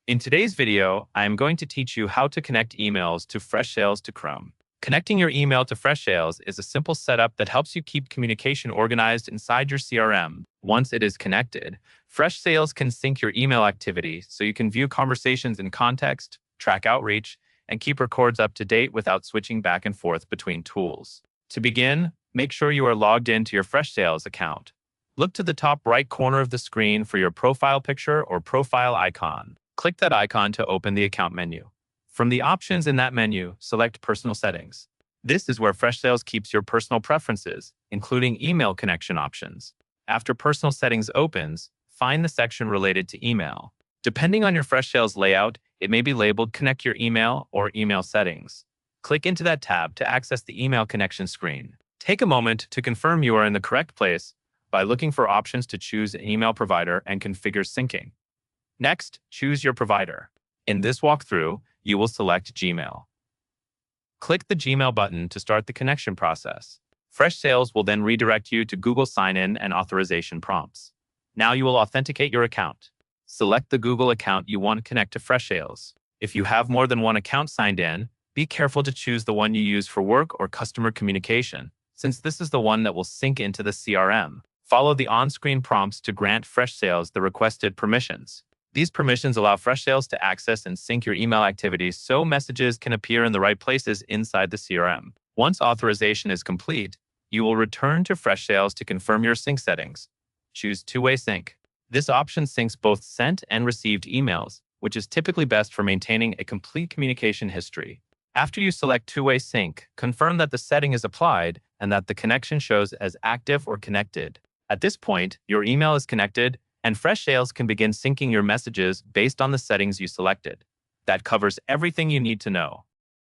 In today's video, I am going to teach you how to connect emails to Freshsales to Chrome. Connecting your email to Freshsales is a simple setup that helps you keep communication organized inside your CRM. Once it is connected, Freshsales can sync your email activity so you can view conversations in context, track outreach, and keep records up to date without switching back and forth between tools. To begin, make sure you are logged into your Freshsales account. Look to the top right corner of the screen for your profile picture or profile icon. Click that icon to open the account menu. From the options in that menu, select Personal Settings. This is where Freshsales keeps your personal preferences, including email connection options. After Personal Settings opens, find the section related to email. Depending on your Freshsales layout, it may be labeled Connect Your Email or Email Settings. Click into that tab to access the email connection screen. Take a moment to confirm you are in the correct place by looking for options to choose an email provider and configure syncing. Next, choose your provider. In this walkthrough, you will select Gmail. Click the Gmail button to start the connection process. Freshsales will then redirect you to Google sign-in and authorization prompts. Now you will authenticate your account. Select the Google account you want to connect to Freshsales. If you have more than one account signed in, be careful to choose the one you use for work or customer communication, since this is the one that will sync into the CRM. Follow the on-screen prompts to grant Freshsales the requested permissions. These permissions allow Freshsales to access and sync your email activities so messages can appear in the right places inside the CRM. Once authorization is complete, you will return to Freshsales to confirm your sync settings. Choose Two-Way Sync. This option syncs both sent and received emails, which is typically best for maintaining a complete communication history. After you select Two-Way Sync, confirm that the setting is applied and that the connection shows as active or connected. At this point, your email is connected, and Freshsales can begin syncing your messages based on the settings you selected. That covers everything you need to know.